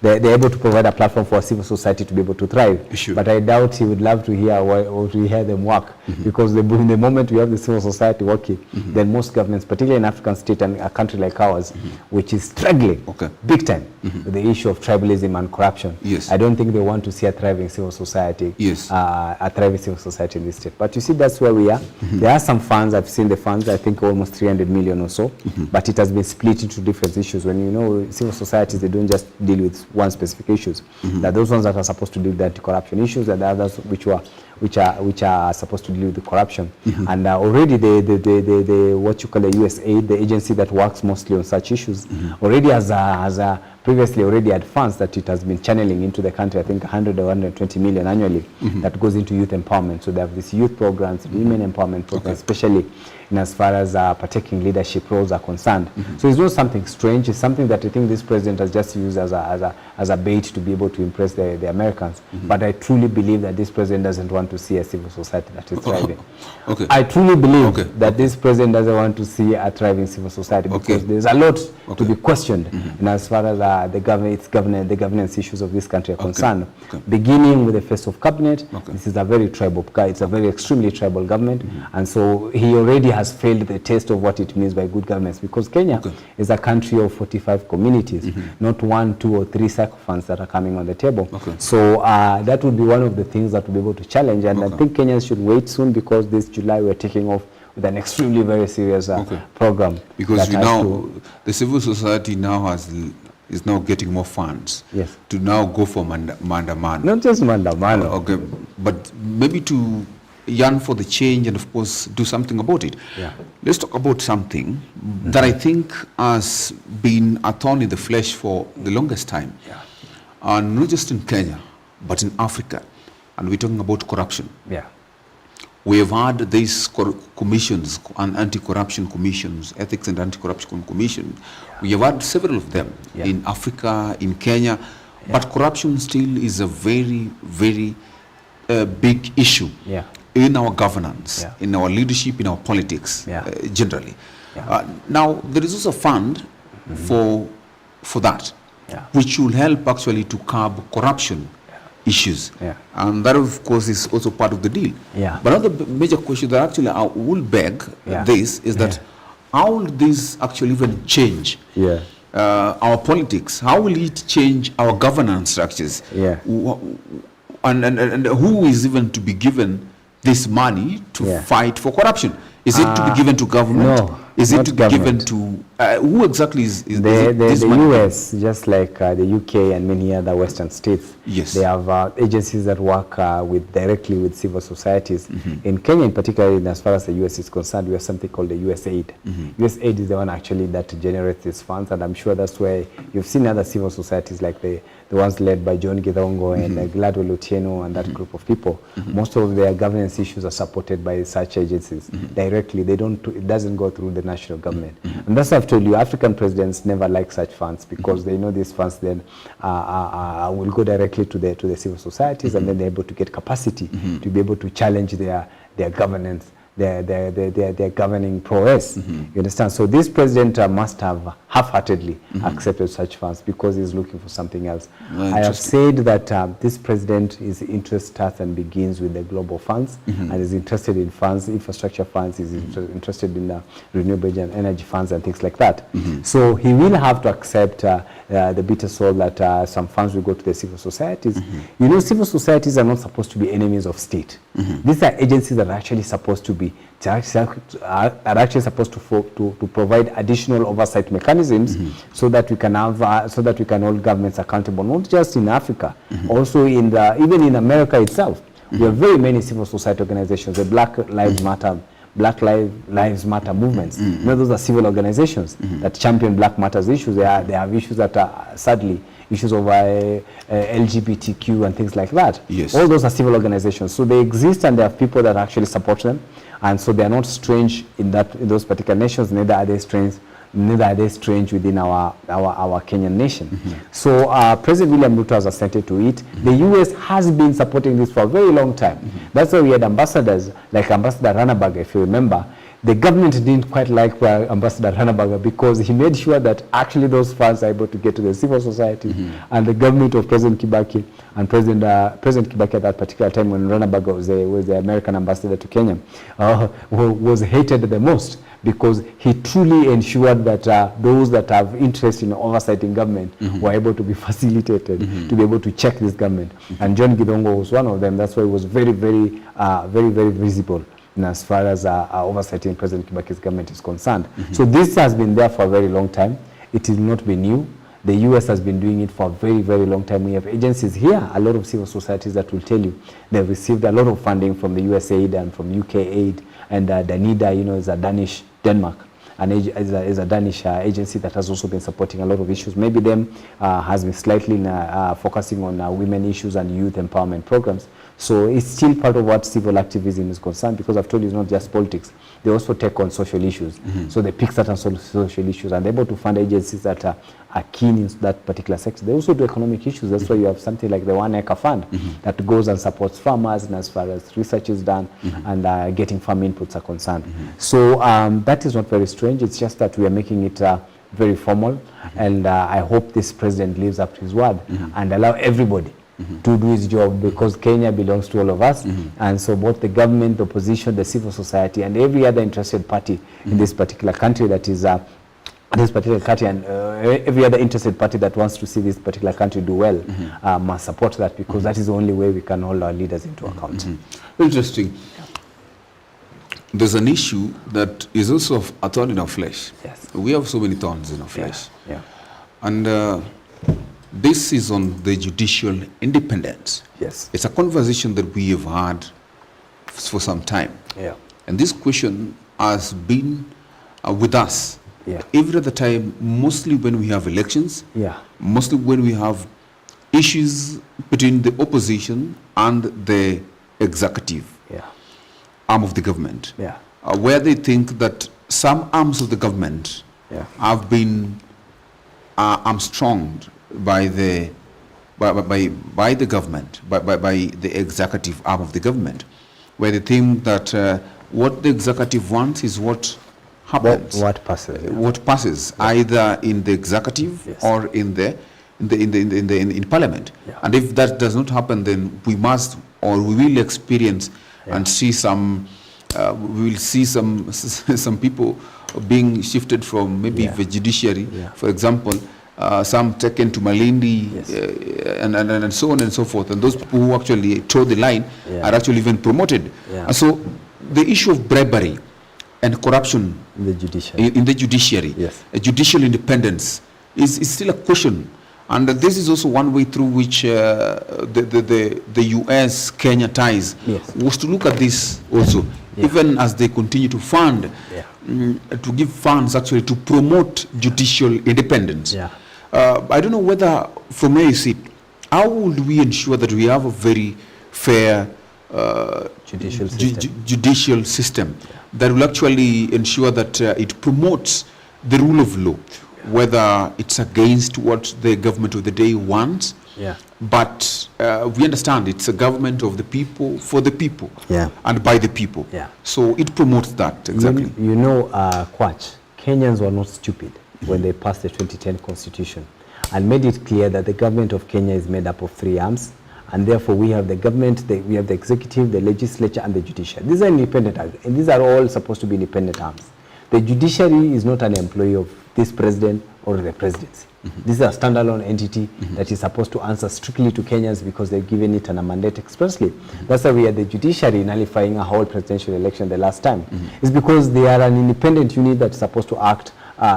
they're able to provide a platform for civil society to be able to thrive. But I doubt he would love to hear them work, because in the moment we have the civil society working, then most governments, particularly in African state and a country like ours, which is struggling big time with the issue of tribalism and corruption, I don't think they want to see a thriving civil society, in this state. But you see, that's where we are. There are some funds. I've seen the funds. I think almost 300 million or so, but it has been split into different issues. When you know civil societies, they don't just deal with one specific issues. There are those ones that are supposed to deal with anti-corruption issues, and the others which are supposed to deal with the corruption. And already the what you call the USAID, the agency that works mostly on such issues, already has previously already had funds that it has been channeling into the country. I think 100 or 120 million annually that goes into youth empowerment. So they have these youth programs, women empowerment programs, especially in as far as partaking leadership roles are concerned. So it's not something strange. It's something that I think this president has just used as a bait to be able to impress the Americans. But I truly believe that this president doesn't want want to see a civil society that is thriving. Okay. I truly believe Okay. that this president doesn't want to see a thriving civil society because Okay. there's a lot Okay. to be questioned in as far as the governance issues of this country are concerned. Okay. Beginning with the face of cabinet, Okay. this is a very tribal, it's a very extremely tribal government, and so he already has failed the test of what it means by good governance, because Kenya Okay. is a country of 45 communities, not 1, 2, or 3 cycle funds that are coming on the table. Okay. So that would be one of the things that we'll be able to challenge, and I Okay. think Kenyans should wait soon, because this July we're taking off with an extremely very serious Okay. program. Because that we has now, to- the civil society now is now getting more funds. Yes. To now go for mandamano. not just mandamano. Okay, but maybe to yearn for the change and of course do something about it. Yeah. Let's talk about something that I think has been a thorn in the flesh for the longest time. Yeah. Not just in Kenya, but in Africa. And we're talking about corruption. Yeah. We have had these commissions, anti-corruption commissions, ethics and anti-corruption commission. We have had several of them in Africa, in Kenya, but corruption still is a very, very big issue in our governance, in our leadership, in our politics, generally. Now, there is also a fund for that, which will help actually to curb corruption issues. And that, of course, is also part of the deal. But another major question that actually I will beg this is that how will this actually even change our politics? How will it change our governance structures? And who is even to be given this money to fight for corruption? Is it to be given to government? No, is it not to be government. given to who exactly is the money? US, just like the UK and many other Western states, they have agencies that work directly with civil societies. In Kenya, in particular, as far as the US is concerned, we have something called the USAID. USAID is the one actually that generates these funds, and I'm sure that's where you've seen other civil societies like the ones led by John Githongo and Gladwell Otieno and that group of people. Most of their governance issues are supported by such agencies directly. It doesn't go through the national government. And that's why I've told you, African presidents never like such funds, because they know these funds then will go directly to the civil societies, and then they're able to get capacity to be able to challenge their governance, their governing prowess. You understand? So this president must have half-heartedly accepted such funds, because he's looking for something else. I have said that this president, his interest starts and begins with the global funds, and is interested in funds, infrastructure funds, is interested in renewable energy funds and things like that. So he will have to accept the bitter soul that some funds will go to the civil societies. You know, civil societies are not supposed to be enemies of state. These are agencies that are actually supposed to be supposed to provide additional oversight mechanisms so that we can have so that we can hold governments accountable, not just in Africa, also even in America itself. We have very many civil society organizations, the Black Lives Matter movements. You know, those are civil organizations that champion Black Matters issues. They have issues that are sadly issues of LGBTQ and things like that. All those are civil organizations. So they exist, and there are people that actually support them. And so they are not strange in those particular nations, neither are they strange within our Kenyan nation. So President William Ruto has assented to it. The US has been supporting this for a very long time. That's why we had ambassadors like Ambassador Ranabaga, if you remember. The government didn't quite like Ambassador Ranabaga, because he made sure that actually those funds are able to get to the civil society. And the government of President Kibaki and President Kibaki at that particular time, when Ranabaga was the American ambassador to Kenya, was hated the most, because he truly ensured that those that have interest in oversight in government were able to be facilitated to be able to check this government. And John Githongo was one of them. That's why he was very, very visible as far as oversight in President Kibaki's government is concerned. So this has been there for a very long time. It will not be new. The US has been doing it for a very, very long time. We have agencies here, a lot of civil societies that will tell you they've received a lot of funding from the USAID and from UK Aid, and Danida, you know, is a Danish, Denmark, and is a Danish agency that has also been supporting a lot of issues. Maybe them has been slightly focusing on women issues and youth empowerment programs. So it's still part of what civil activism is concerned, because I've told you it's not just politics. They also take on social issues. So they pick certain social issues and they're able to fund agencies that are keen in that particular sector. They also do economic issues. That's why you have something like the 1 Acre Fund that goes and supports farmers, and as far as research is done and getting farm inputs are concerned. So that is not very strange. It's just that we are making it very formal, and I hope this president lives up to his word and allow everybody to do his job, because Kenya belongs to all of us, and so both the government, the opposition, the civil society, and every other interested party in this particular country that is this particular country, and every other interested party that wants to see this particular country do well must support that, because that is the only way we can hold our leaders into account. Interesting. There's an issue that is also a thorn in our flesh. Yes. We have so many thorns in our flesh. Yeah. And this is on the judicial independence. Yes. It's a conversation that we have had for some time. Yeah. And this question has been with us Yeah. every other time, mostly when we have elections, Yeah. mostly when we have issues between the opposition and the executive Yeah. arm of the government, Yeah. where they think that some arms of the government Yeah. have been armstronged by the government, by the executive arm of the government, where they think that what the executive wants is what happens. What passes? Yeah. What passes, either in the executive Yes. or in parliament. Yeah. And if that does not happen, then we must, or we will experience and see some. We will see some people being shifted from maybe the judiciary, for example. Some taken to Malindi, and so on and so forth. And those people who actually toe the line are actually even promoted. And so the issue of bribery and corruption In the judiciary. Yes. Judicial independence is still a question. And this is also one way through which the US-Kenya ties was to look at this also, even as they continue to fund, to give funds actually to promote judicial independence. I don't know whether, from where you sit, how would we ensure that we have a very fair judicial system that will actually ensure that it promotes the rule of law, whether it's against what the government of the day wants, but we understand it's a government of the people, for the people, and by the people. So it promotes that, exactly. You know, Kwach, Kenyans were not stupid when they passed the 2010 constitution and made it clear that the government of Kenya is made up of 3 arms, and therefore we have the government, we have the executive, the legislature, and the judiciary. These are independent arms, and these are all supposed to be independent arms. The judiciary is not an employee of this president or the presidency. This is a standalone entity that is supposed to answer strictly to Kenyans because they've given it a mandate expressly. That's why we had the judiciary nullifying a whole presidential election the last time. It's because they are an independent unit that's supposed to act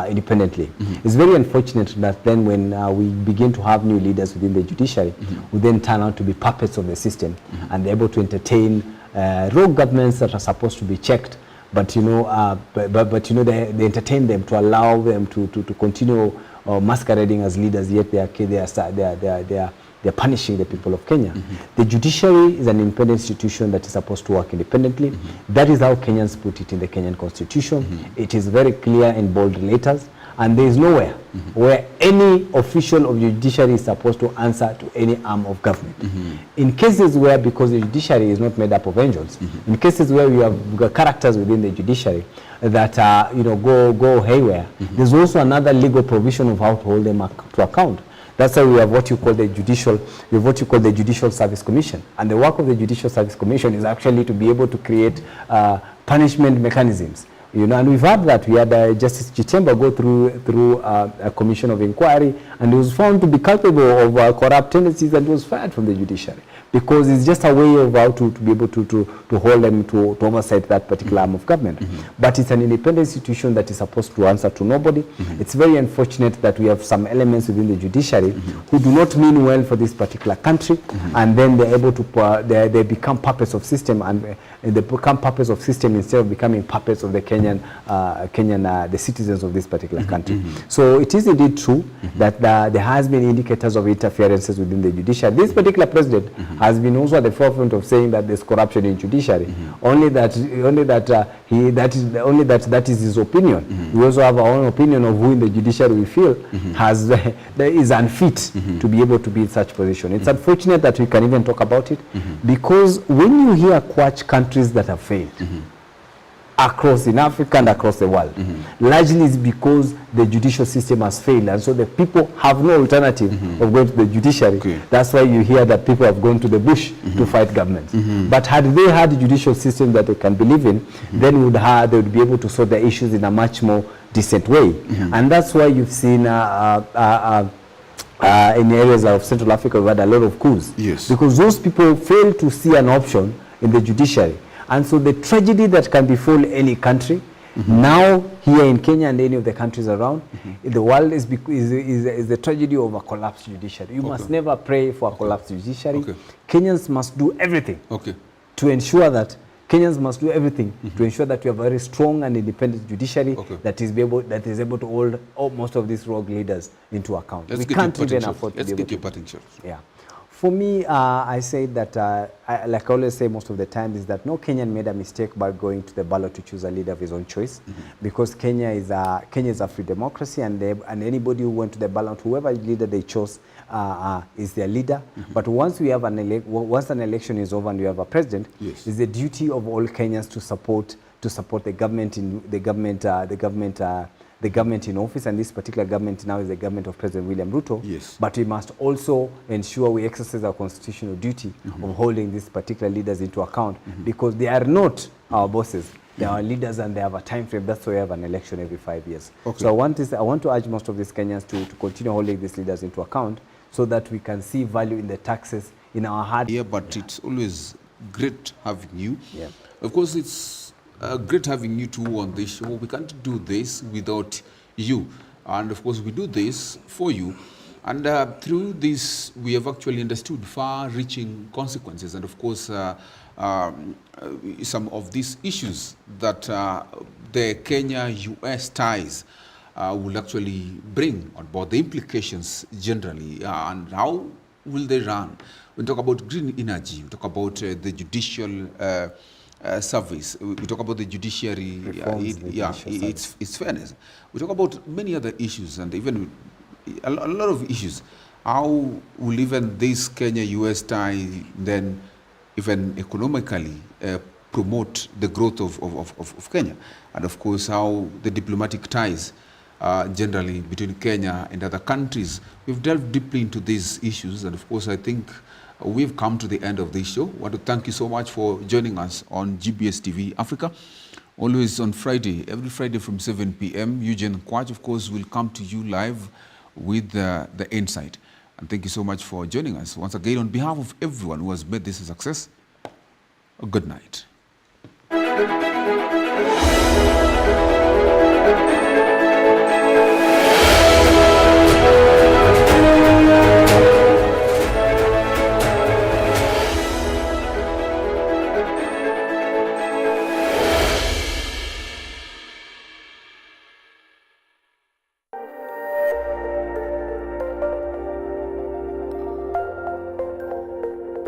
independently. It's very unfortunate that then when we begin to have new leaders within the judiciary, who then turn out to be puppets of the system and they're able to entertain rogue governments that are supposed to be checked, but you know, they entertain them to allow them to continue masquerading as leaders, yet they are punishing the people of Kenya. The judiciary is an independent institution that is supposed to work independently. That is how Kenyans put it in the Kenyan constitution. It is very clear in bold letters, and there is nowhere where any official of the judiciary is supposed to answer to any arm of government. In cases where, because the judiciary is not made up of angels, in cases where we have characters within the judiciary that go haywire, there's also another legal provision of how to hold them to account. That's why we have what you call the Judicial Service Commission. And the work of the Judicial Service Commission is actually to be able to create punishment mechanisms. You know, and we've had that. We had Justice Chitemba go through a commission of inquiry, and he was found to be culpable of corrupt tendencies and was fired from the judiciary, because it's just a way of how to be able to hold them to oversight that particular arm of government. But it's an independent institution that is supposed to answer to nobody. It's very unfortunate that we have some elements within the judiciary who do not mean well for this particular country, and then they're able to they become puppets of system, and and they become puppets of system instead of becoming puppets of the the citizens of this particular country. So it is indeed true that there has been indicators of interferences within the judiciary. This particular president has been also at the forefront of saying that there's corruption in judiciary. Only that is his opinion. We also have our own opinion of who in the judiciary we feel is unfit to be able to be in such position. It's unfortunate that we can even talk about it because when you hear Kwach countries that have failed across in Africa and across the world, largely it's because the judicial system has failed, and so the people have no alternative of going to the judiciary. That's why you hear that people have gone to the bush to fight governments. But had they had a judicial system that they can believe in, then they would be able to solve their issues in a much more decent way. And that's why you've seen in areas of Central Africa, we've had a lot of coups. Yes. Because those people fail to see an option in the judiciary. And so the tragedy that can befall any country, now here in Kenya and any of the countries around, the world is the tragedy of a collapsed judiciary. You must never pray for a collapsed judiciary. Kenyans must do everything to ensure that we have a very strong and independent judiciary that is able to hold most of these rogue leaders into account. We can't even afford to be able to. Yeah. For me, I say that, like I always say most of the time, is that no Kenyan made a mistake by going to the ballot to choose a leader of his own choice, because Kenya is a free democracy, and anybody who went to the ballot, whoever leader they chose, is their leader. But once we have once an election is over and we have a president, it's the duty of all Kenyans to support the government in office, and this particular government now is the government of President William Ruto. But we must also ensure we exercise our constitutional duty of holding these particular leaders into account, because they are not our bosses. They are our leaders, and they have a time frame. That's why we have an election every 5 years. So I want to urge most of these Kenyans to continue holding these leaders into account, so that we can see value in the taxes in our hard. But it's always great having you. Of course, it's great having you two on this show. We can't do this without you, and of course we do this for you, and through this we have actually understood far-reaching consequences, and of course some of these issues that the Kenya-US ties will actually bring on board, the implications generally, and how will they run. We talk about green energy, we talk about the judicial service, we talk about the judiciary, its fairness. We talk about many other issues, and even a lot of issues. How will even this Kenya-US tie then even economically promote the growth of Kenya? And of course, how the diplomatic ties generally between Kenya and other countries. We've delved deeply into these issues, and of course, I think we've come to the end of this show. I want to thank you so much for joining us on GBS TV Africa. Always on Friday, every Friday from 7 p.m. Eugene Kwach, of course, will come to you live with the insight. And thank you so much for joining us. Once again, on behalf of everyone who has made this a success, a good night.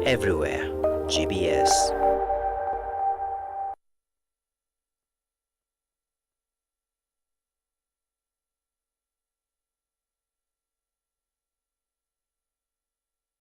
Everywhere. GBS.